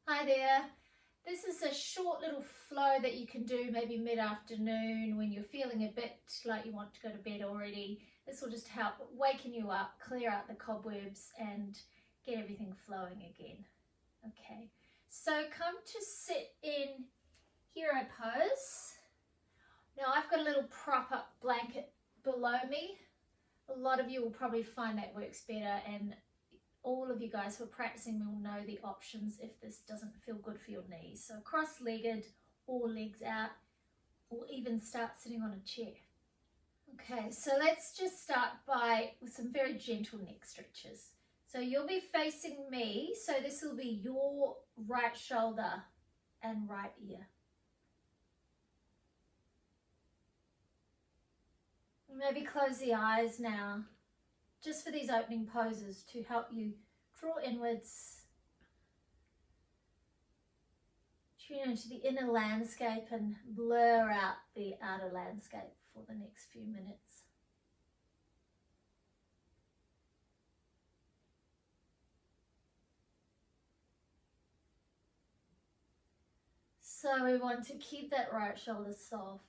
Hi there. This is a short little flow that you can do maybe mid-afternoon when you're feeling a bit like you want to go to bed already. This will just help waken you up, clear out the cobwebs and get everything flowing again. Okay, so come to sit in hero pose. Now I've got a little prop up blanket below me. A lot of you will probably find that works better, and all of you guys who are practicing will know the options if this doesn't feel good for your knees. So cross-legged or legs out, or even start sitting on a chair. Okay, so let's just start with some very gentle neck stretches. So you'll be facing me, so this will be your right shoulder and right ear. Maybe close the eyes now, just for these opening poses to help you draw inwards, tune into the inner landscape and blur out the outer landscape for the next few minutes. So we want to keep that right shoulder soft.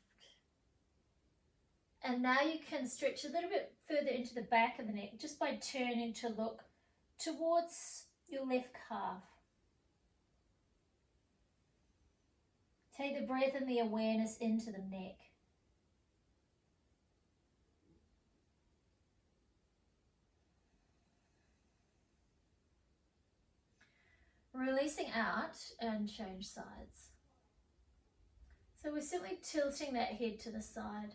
And now you can stretch a little bit further into the back of the neck just by turning to look towards your left calf. Take the breath and the awareness into the neck. Releasing out and change sides. So we're simply tilting that head to the side.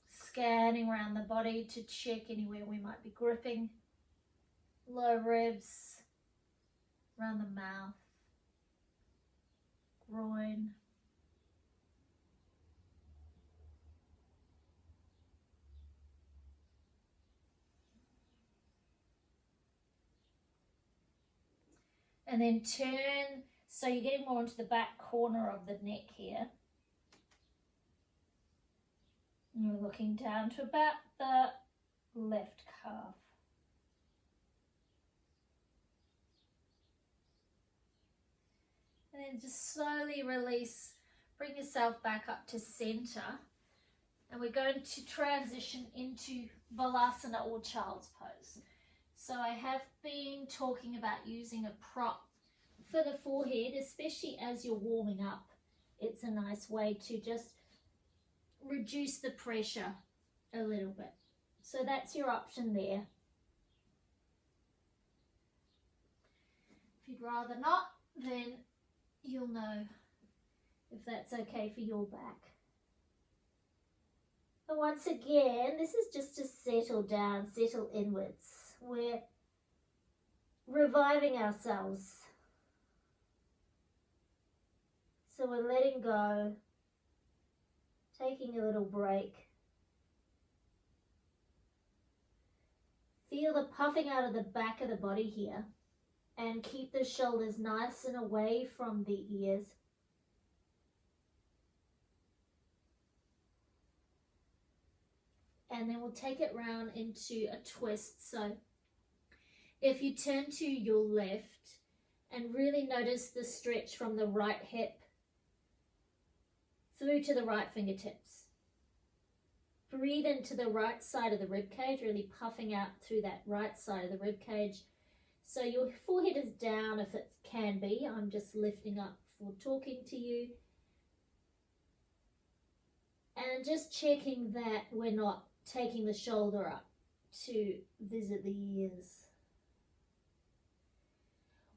Scanning around the body to check anywhere we might be gripping. Low ribs, around the mouth, groin. And then turn, so you're getting more into the back corner of the neck here. And you're looking down to about the left calf. And then just slowly release, bring yourself back up to center. And we're going to transition into Balasana or Child's Pose. So I have been talking about using a prop for the forehead, especially as you're warming up. It's a nice way to just reduce the pressure a little bit. So that's your option there. If you'd rather not, then you'll know if that's okay for your back. But once again, this is just to settle down, settle inwards. We're reviving ourselves. So we're letting go, taking a little break. Feel the puffing out of the back of the body here, and keep the shoulders nice and away from the ears. And then we'll take it round into a twist. So if you turn to your left and really notice the stretch from the right hip through to the right fingertips. Breathe into the right side of the rib cage, really puffing out through that right side of the rib cage. So your forehead is down if it can be. I'm just lifting up for talking to you. And just checking that we're not taking the shoulder up to visit the ears.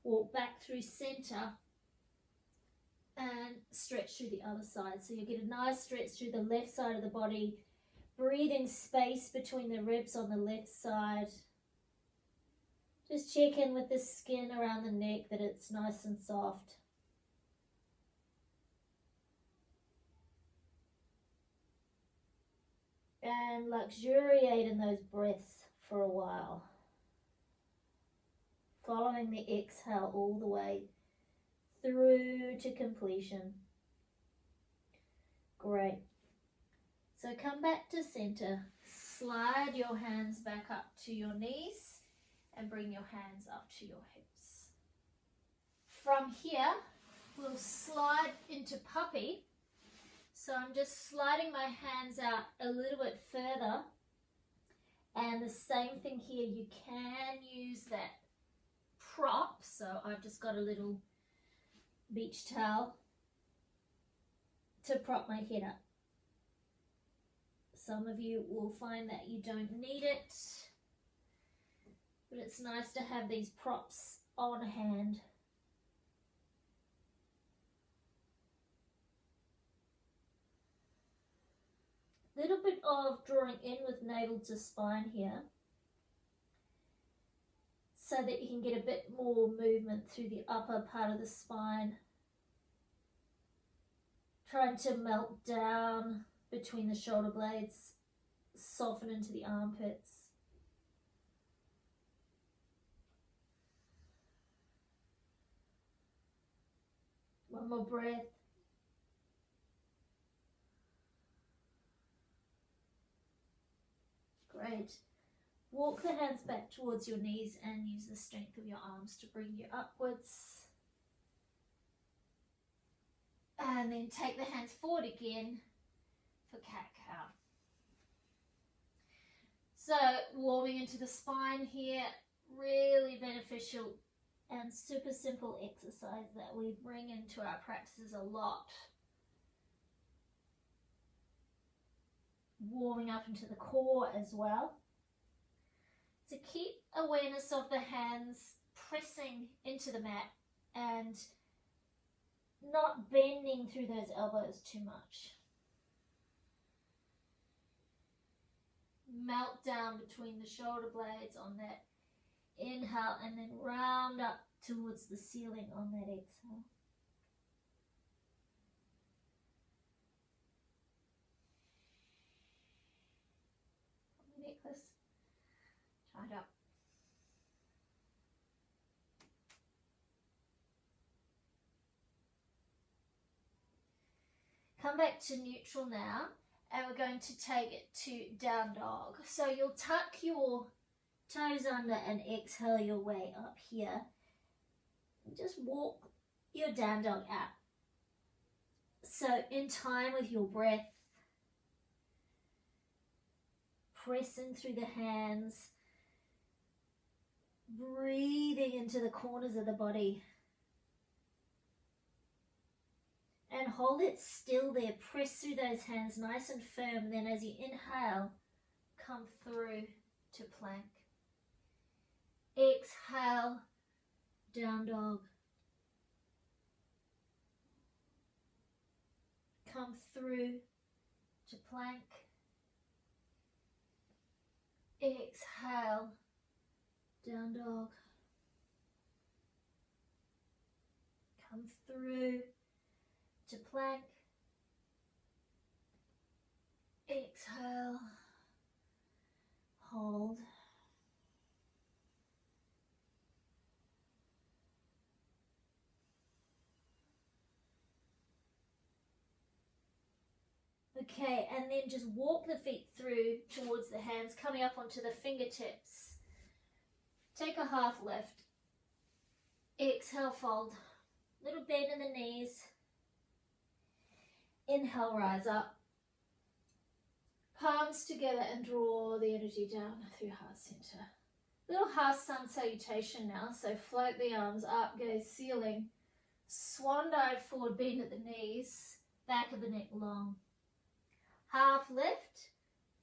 Walk back through center and stretch through the other side. So you get a nice stretch through the left side of the body, breathing space between the ribs on the left side. Just check in with the skin around the neck that it's nice and soft. And luxuriate in those breaths for a while. Following the exhale all the way through to completion. Great. So come back to center. Slide your hands back up to your knees and bring your hands up to your hips. From here, we'll slide into puppy. So I'm just sliding my hands out a little bit further. And the same thing here, you can use that prop. So I've just got a little beach towel to prop my head up. Some of you will find that you don't need it, but it's nice to have these props on hand. Little bit of drawing in with navel to spine here, so that you can get a bit more movement through the upper part of the spine. Trying to melt down between the shoulder blades, soften into the armpits. One more breath. Great. Walk the hands back towards your knees and use the strength of your arms to bring you upwards. And then take the hands forward again for cat-cow. So warming into the spine here, really beneficial and super simple exercise that we bring into our practices a lot. Warming up into the core as well. So keep awareness of the hands pressing into the mat and not bending through those elbows too much. Melt down between the shoulder blades on that inhale and then round up towards the ceiling on that exhale. Necklace, tied up. Come back to neutral now, and we're going to take it to down dog. So you'll tuck your toes under and exhale your way up here. And just walk your down dog out. So in time with your breath, pressing through the hands, breathing into the corners of the body. And hold it still there. Press through those hands nice and firm. And then as you inhale, come through to plank. Exhale, down dog. Come through to plank. Exhale, down dog. Come through to plank. Exhale, hold. Okay, and then just walk the feet through towards the hands, coming up onto the fingertips. Take a half lift. Exhale, fold. Little bend in the knees. Inhale, rise up. Palms together and draw the energy down through heart center. Little half sun salutation now. So float the arms up, gaze ceiling. Swan dive forward, bend at the knees. Back of the neck long. Half lift.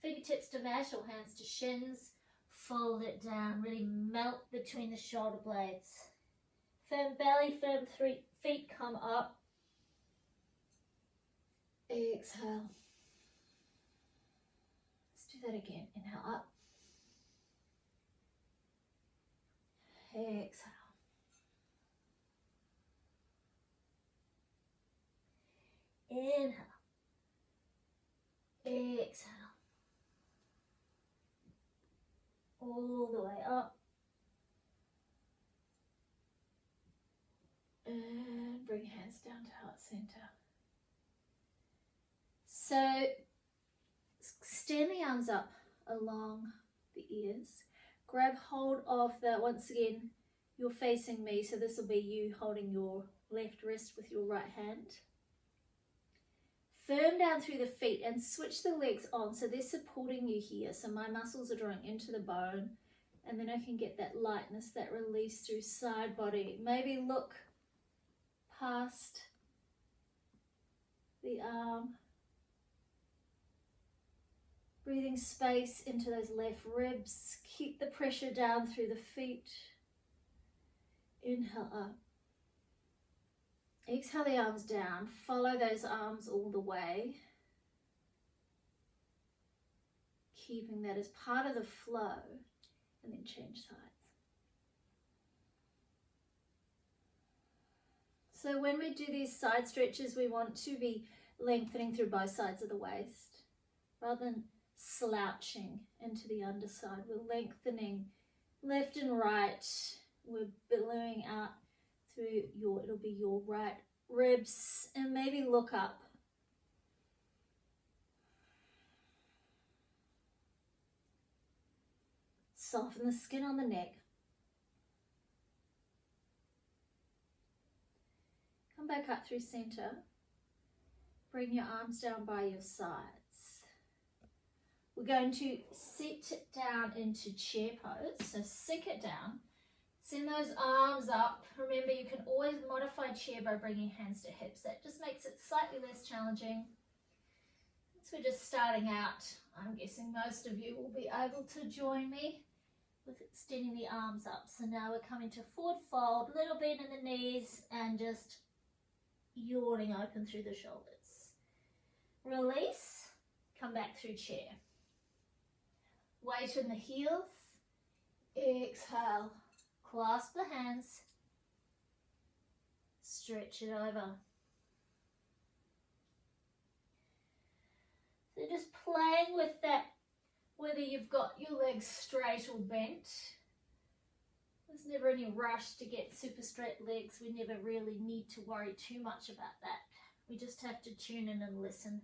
Fingertips to mat or hands to shins. Fold it down. Really melt between the shoulder blades. Firm belly, firm feet come up. Exhale. Let's do that again. Inhale up. Exhale. Inhale. Exhale. All the way up. And bring hands down to heart center. So extend the arms up along the ears. grab hold of the, once again, you're facing me, so this will be you holding your left wrist with your right hand. Firm down through the feet and switch the legs on so they're supporting you here. So my muscles are drawing into the bone, and then I can get that lightness, that release through side body. Maybe look past the arm. Breathing space into those left ribs. Keep the pressure down through the feet. Inhale up. Exhale the arms down. Follow those arms all the way. Keeping that as part of the flow. And then change sides. So when we do these side stretches, we want to be lengthening through both sides of the waist. Rather than slouching into the underside, we're lengthening left and right. We're billowing out through it'll be your right ribs, and maybe look up. Soften the skin on the neck. Come back up through center. Bring your arms down by your sides. We're going to sit down into chair pose. So sink it down. Send those arms up. Remember, you can always modify chair by bringing hands to hips. That just makes it slightly less challenging. Since we're just starting out, I'm guessing most of you will be able to join me with extending the arms up. So now we're coming to forward fold, little bend in the knees, and just yawning open through the shoulders. Release, come back through chair. Weight in the heels. Exhale, clasp the hands, stretch it over. So just playing with that, whether you've got your legs straight or bent. There's never any rush to get super straight legs. We never really need to worry too much about that. We just have to tune in and listen.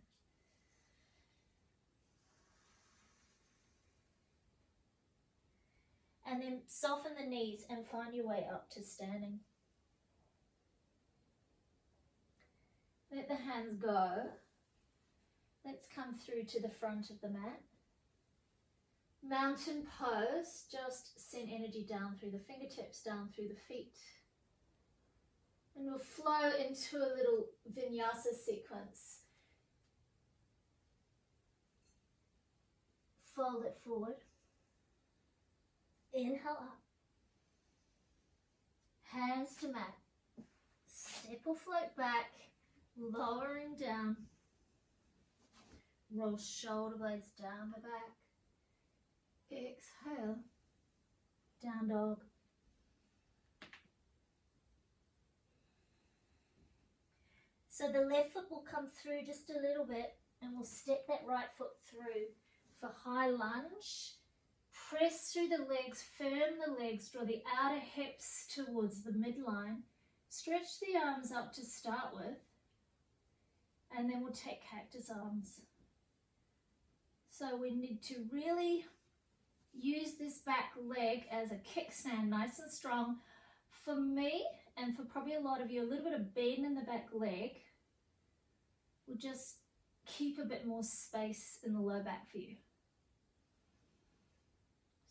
And then soften the knees and find your way up to standing. Let the hands go. Let's come through to the front of the mat. Mountain pose, just send energy down through the fingertips, down through the feet. And we'll flow into a little vinyasa sequence. Fold it forward. Inhale up. Hands to mat. Step or float back, lowering down. Roll shoulder blades down the back. Exhale, down dog. So the left foot will come through just a little bit, and we'll step that right foot through for high lunge. Press through the legs, firm the legs, draw the outer hips towards the midline. Stretch the arms up to start with, and then we'll take cactus arms. So we need to really use this back leg as a kickstand, nice and strong. For me, and for probably a lot of you, a little bit of bend in the back leg will just keep a bit more space in the low back for you.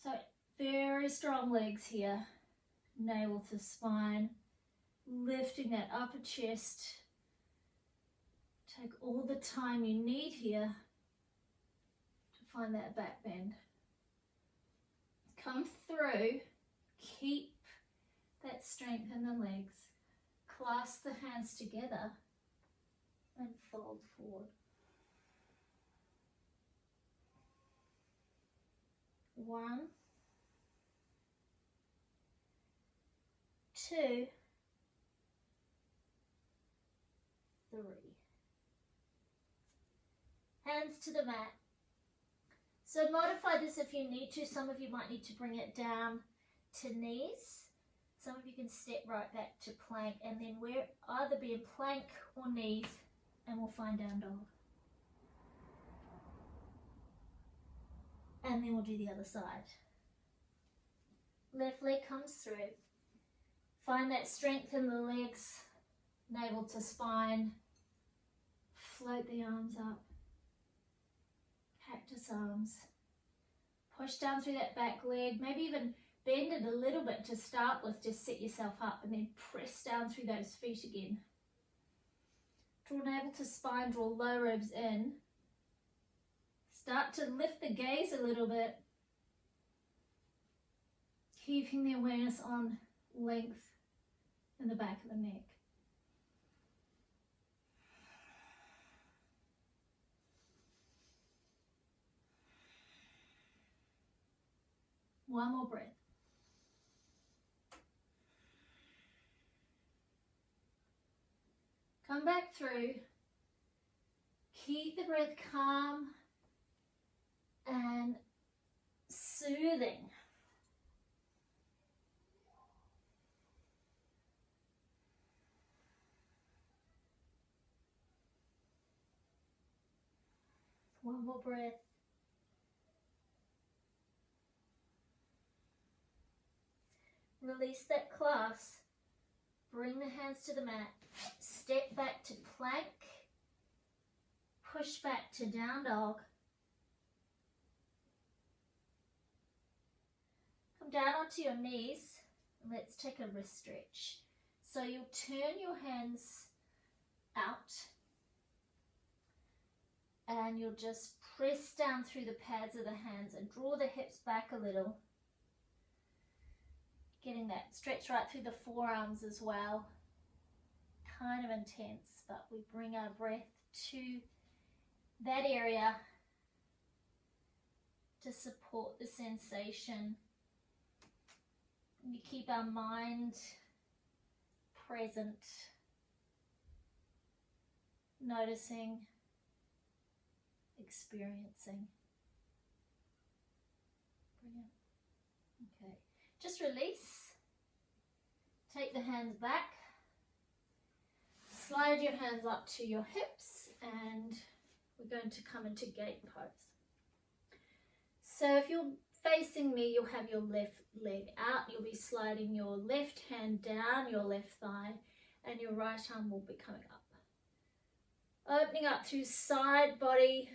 So very strong legs here, navel to spine, lifting that upper chest. Take all the time you need here to find that back bend. Come through, keep that strength in the legs, clasp the hands together and fold forward. 1, 2, 3. Hands to the mat. So modify this if you need to. Some of you might need to bring it down to knees. Some of you can step right back to plank, and then we'll either be in plank or knees, and we'll find down dog. And then we'll do the other side. Left leg comes through. Find that strength in the legs, navel to spine. Float the arms up. Cactus arms. Push down through that back leg. Maybe even bend it a little bit to start with. Just set yourself up and then press down through those feet again. Draw navel to spine, draw low ribs in. Start to lift the gaze a little bit. Keeping the awareness on length in the back of the neck. One more breath. Come back through. Keep the breath calm and soothing. One more breath. Release that clasp. Bring the hands to the mat. Step back to plank. Push back to down dog. Come down onto your knees. And let's take a wrist stretch. So you'll turn your hands out. And you'll just press down through the pads of the hands and draw the hips back a little. Getting that stretch right through the forearms as well. Kind of intense, but we bring our breath to that area to support the sensation. We keep our mind present, noticing, experiencing. Brilliant. Okay. Just release. Take the hands back. Slide your hands up to your hips and we're going to come into gate pose. So if you're facing me, you'll have your left leg out. You'll be sliding your left hand down your left thigh and your right arm will be coming up. Opening up through side body.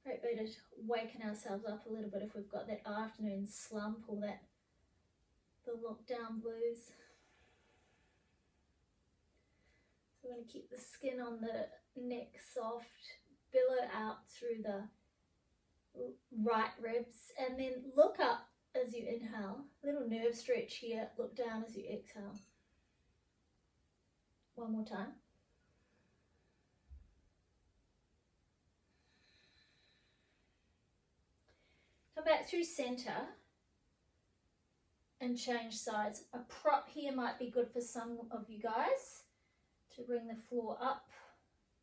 Great way to waken ourselves up a little bit if we've got that afternoon slump or the lockdown blues. So we're going to keep the skin on the neck soft, billow out through the right ribs and then look up as you inhale. Little nerve stretch here, look down as you exhale. One more time. Come back through center and change sides. A prop here might be good for some of you guys to bring the floor up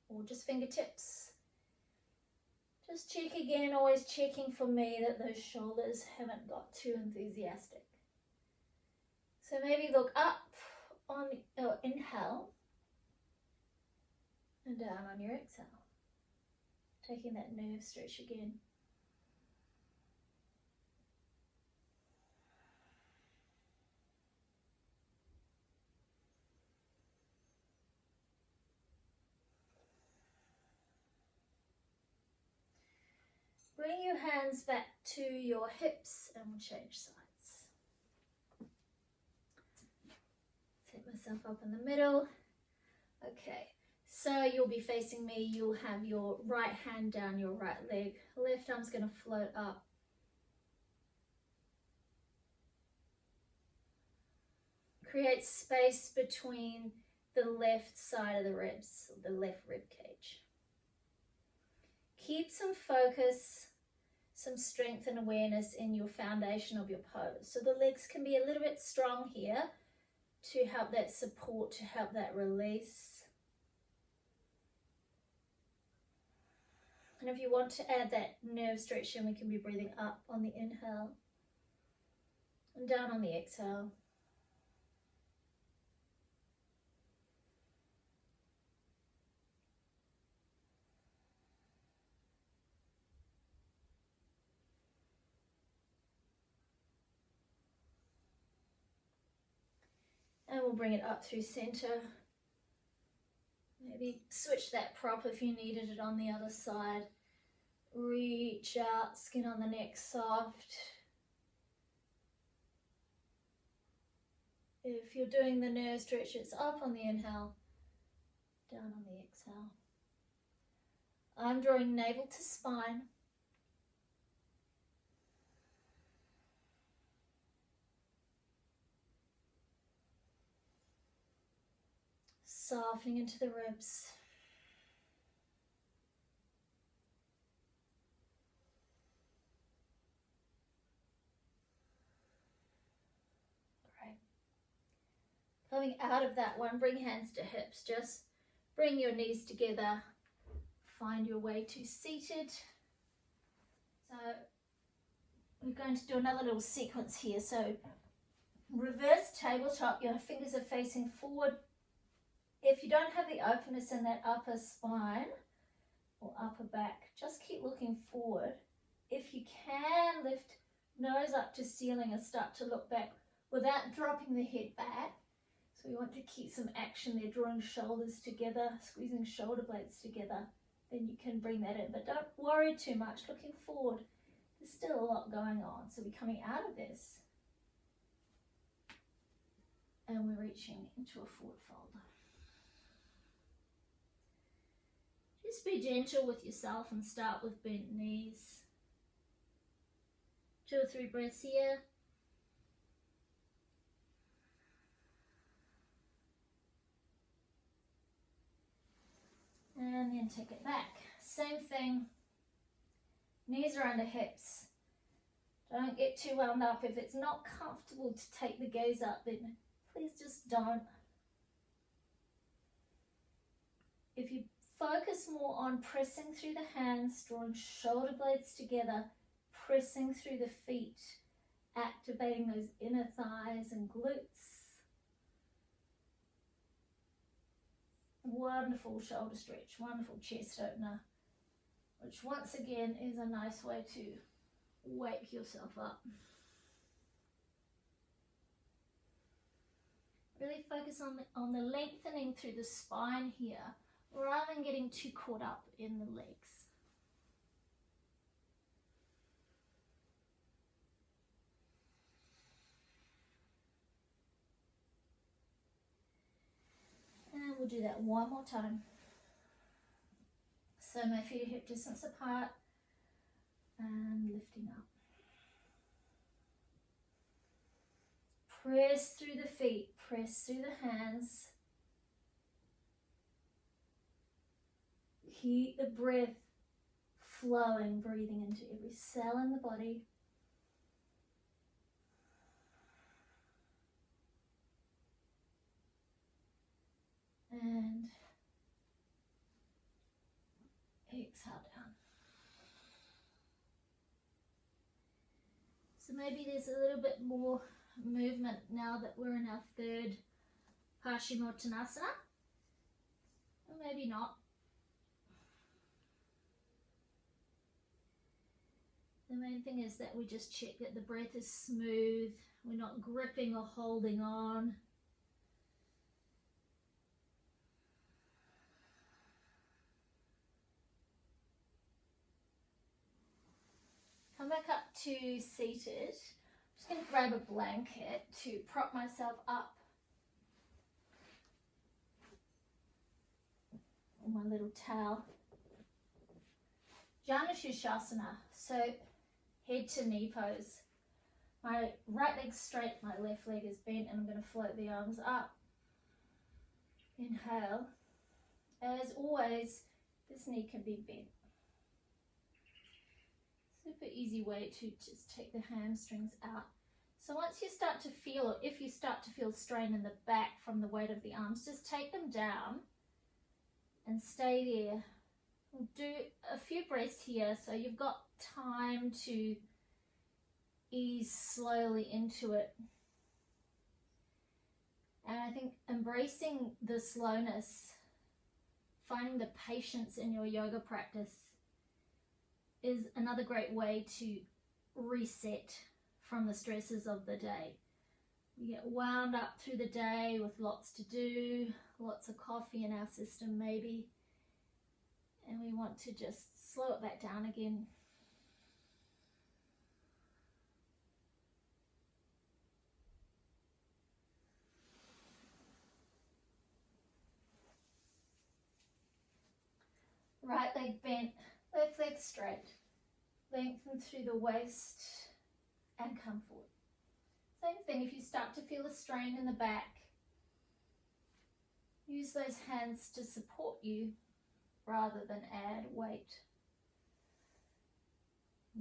or just fingertips. Just check again, always checking for me that those shoulders haven't got too enthusiastic. So maybe look up on your inhale and down on your exhale. Taking that nerve stretch again. Bring your hands back to your hips and we'll change sides. Set myself up in the middle. Okay, so you'll be facing me. You'll have your right hand down your right leg. Left arm's going to float up. Create space between the left side of the ribs, the left rib cage. Keep some focus, some strength and awareness in your foundation of your pose. So the legs can be a little bit strong here to help that support, to help that release. And if you want to add that nerve stretching, we can be breathing up on the inhale and down on the exhale. And we'll bring it up through center. Maybe switch that prop if you needed it on the other side. Reach out, skin on the neck soft. If you're doing the nerve stretch, it's up on the inhale, down on the exhale. I'm drawing navel to spine. Softening into the ribs. Great. Coming out of that one, bring hands to hips. Just bring your knees together. Find your way to seated. So we're going to do another little sequence here. So reverse tabletop, your fingers are facing forward. If you don't have the openness in that upper spine or upper back, just keep looking forward. If you can, lift nose up to ceiling and start to look back without dropping the head back. So we want to keep some action there, drawing shoulders together, squeezing shoulder blades together. Then you can bring that in, but don't worry too much, looking forward. There's still a lot going on. So we're coming out of this and we're reaching into a forward fold. Just be gentle with yourself and start with bent knees. 2 or 3 breaths here. And then take it back. Same thing. Knees are under hips. Don't get too wound up. If it's not comfortable to take the gaze up, then please just don't. If you focus more on pressing through the hands, drawing shoulder blades together, pressing through the feet, activating those inner thighs and glutes. Wonderful shoulder stretch, wonderful chest opener, which once again is a nice way to wake yourself up. Really focus on the lengthening through the spine here, rather than getting too caught up in the legs. And we'll do that one more time. So my feet are hip distance apart and lifting up. Press through the feet, press through the hands. Keep the breath flowing, breathing into every cell in the body. And exhale down. So maybe there's a little bit more movement now that we're in our third Paschimottanasana. Or maybe not. The main thing is that we just check that the breath is smooth. We're not gripping or holding on. Come back up to seated. I'm just going to grab a blanket to prop myself up on my little towel. Janu Sirsasana, so head to knee pose. My right leg's straight, my left leg is bent, and I'm going to float the arms up. Inhale. As always, this knee can be bent. Super easy way to just take the hamstrings out. So once you start to feel, or if you start to feel strain in the back from the weight of the arms, just take them down and stay there. We'll do a few breaths here, so you've got time to ease slowly into it. And I think embracing the slowness, finding the patience in your yoga practice is another great way to reset from the stresses of the day. We get wound up through the day with lots to do, lots of coffee in our system maybe, and we want to just slow it back down again. Right leg bent, left leg straight. Lengthen through the waist and come forward. Same thing, if you start to feel a strain in the back, use those hands to support you rather than add weight.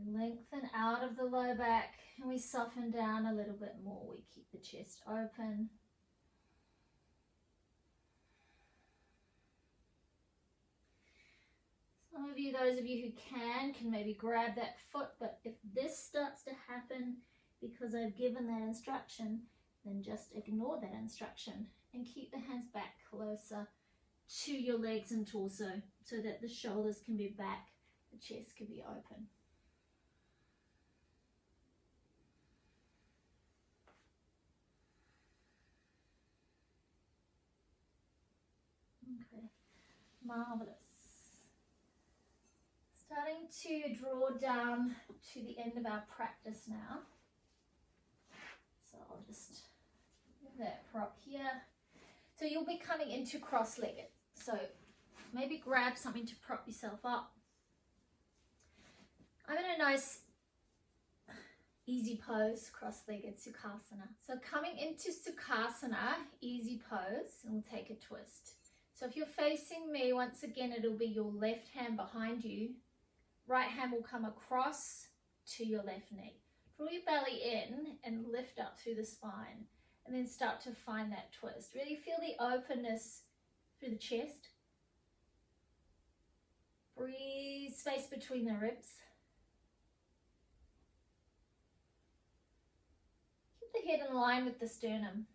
Lengthen out of the low back and we soften down a little bit more. We keep the chest open. Some of you, those of you who can maybe grab that foot, but if this starts to happen because I've given that instruction, then just ignore that instruction and keep the hands back closer to your legs and torso so that the shoulders can be back, the chest can be open. Okay, marvelous. Starting to draw down to the end of our practice now. So I'll just move that prop here. So you'll be coming into cross-legged. So maybe grab something to prop yourself up. I'm in a nice easy pose, cross-legged Sukhasana. So coming into Sukhasana, easy pose, and we'll take a twist. So if you're facing me, once again, it'll be your left hand behind you. Right hand will come across to your left knee. Draw your belly in and lift up through the spine. And then start to find that twist. Really feel the openness through the chest. Breathe space between the ribs. Keep the head in line with the sternum.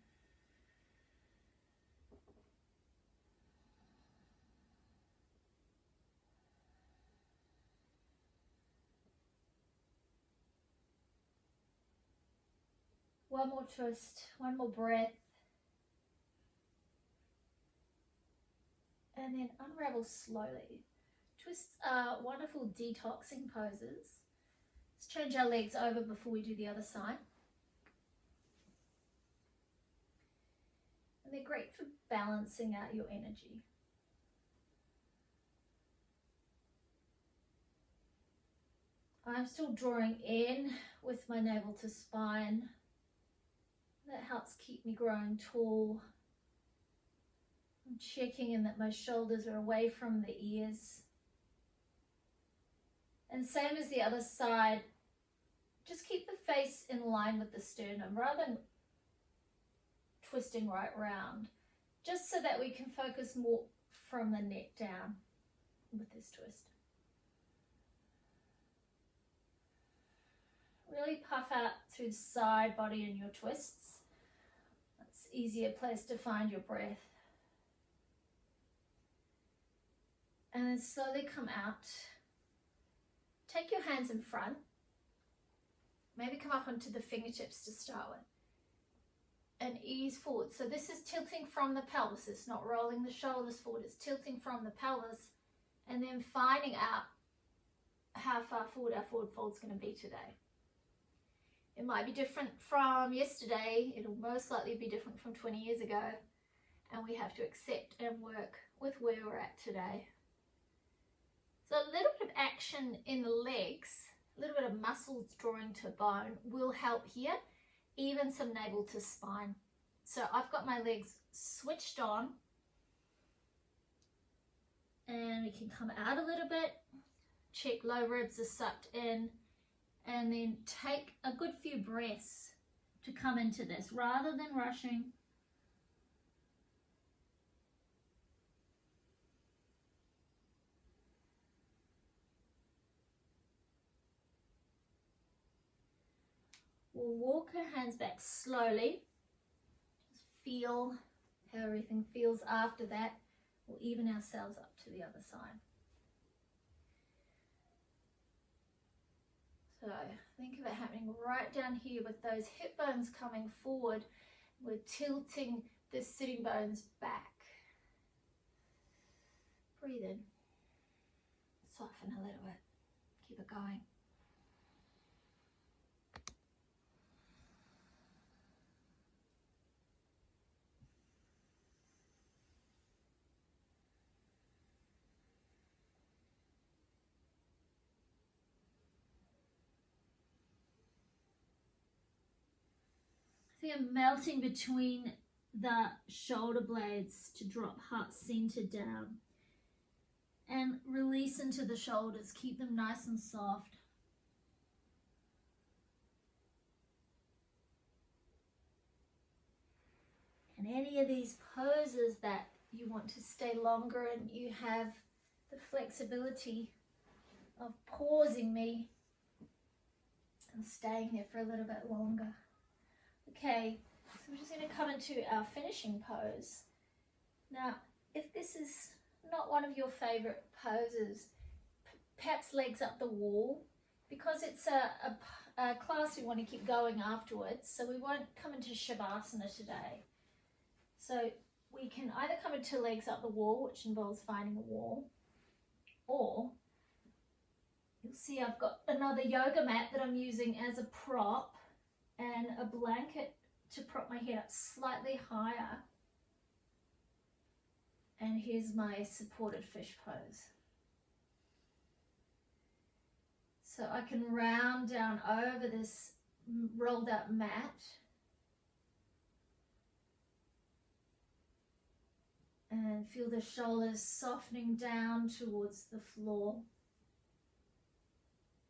One more twist, one more breath. And then unravel slowly. Twists are wonderful detoxing poses. Let's change our legs over before we do the other side. And they're great for balancing out your energy. I'm still drawing in with my navel to spine. That helps keep me growing tall. I'm checking in that my shoulders are away from the ears. And same as the other side, just keep the face in line with the sternum rather than twisting right round, just so that we can focus more from the neck down with this twist. Really puff out through the side body in your twists. That's an easier place to find your breath. And then slowly come out. Take your hands in front. Maybe come up onto the fingertips to start with. And ease forward. So this is tilting from the pelvis. It's not rolling the shoulders forward. It's tilting from the pelvis. And then finding out how far forward our forward fold is going to be today. It might be different from yesterday. It'll most likely be different from 20 years ago. And we have to accept and work with where we're at today. So a little bit of action in the legs, a little bit of muscles drawing to bone will help here. Even some navel to spine. So I've got my legs switched on. And we can come out a little bit. Check low ribs are sucked in. And then take a good few breaths to come into this rather than rushing. We'll walk our hands back slowly. Just feel how everything feels after that. We'll even ourselves up to the other side. So think of it happening right down here with those hip bones coming forward. We're tilting the sitting bones back. Breathe in. Soften a little bit. Keep it going. I think I'm melting between the shoulder blades to drop heart center down and release into the shoulders. Keep them nice and soft. And any of these poses that you want to stay longer and you have the flexibility of pausing me and staying there for a little bit longer. Okay, so we're just going to come into our finishing pose. Now, if this is not one of your favorite poses, perhaps legs up the wall, because it's a class we want to keep going afterwards, so we won't come into Shavasana today. So we can either come into legs up the wall, which involves finding a wall, or you'll see I've got another yoga mat that I'm using as a prop and a blanket to prop my head up slightly higher. And here's my supported fish pose. So I can round down over this rolled up mat and feel the shoulders softening down towards the floor,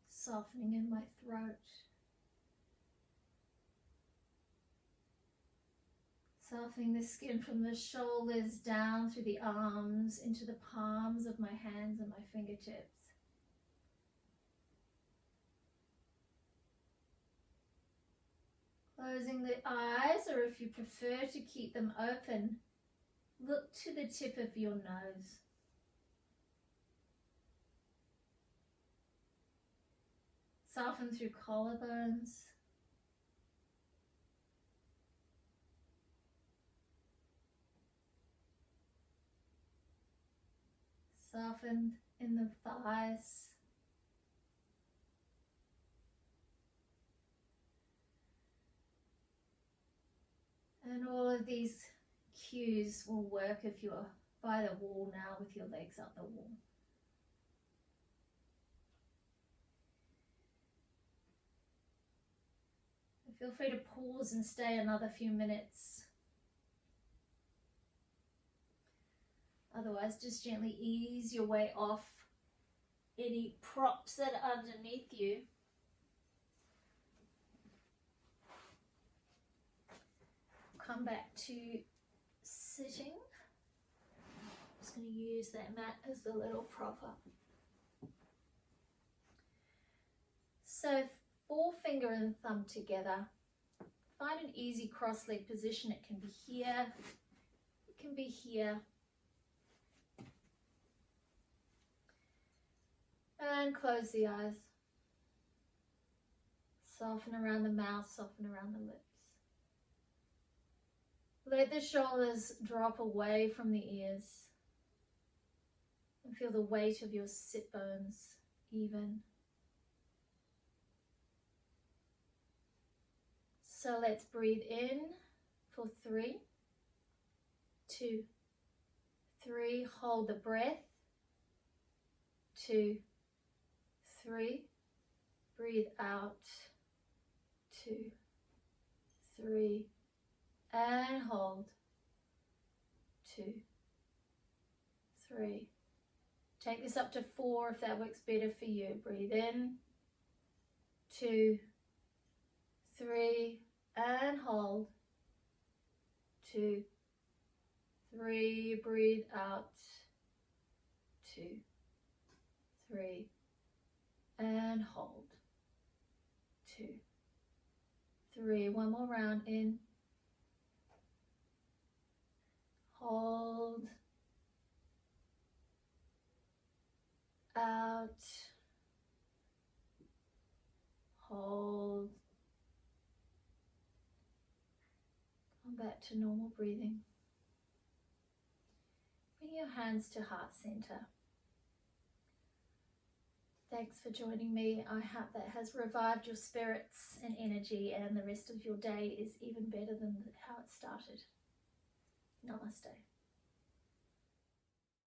softening in my throat. Softening the skin from the shoulders down through the arms into the palms of my hands and my fingertips. Closing the eyes, or if you prefer to keep them open, look to the tip of your nose. Soften through collarbones. Soften in the thighs. And all of these cues will work if you're by the wall now with your legs up the wall. And feel free to pause and stay another few minutes. Otherwise, just gently ease your way off any props that are underneath you. Come back to sitting. I'm just going to use that mat as the little prop up. So forefinger and thumb together. Find an easy cross-leg position. It can be here, it can be here. And close the eyes. Soften around the mouth, soften around the lips. Let the shoulders drop away from the ears. And feel the weight of your sit bones even. So let's breathe in for 3, 2, 3. Hold the breath. 2, 3. Breathe out. 2, 3. And hold. 2, 3. Take this up to 4 if that works better for you. Breathe in. 2, 3. And hold. 2, 3. Breathe out. 2, 3. And hold. 2, 3. One more round in. Hold. Out. Hold. Come back to normal breathing. Bring your hands to heart center. Thanks for joining me. I hope that has revived your spirits and energy, and the rest of your day is even better than how it started. Namaste.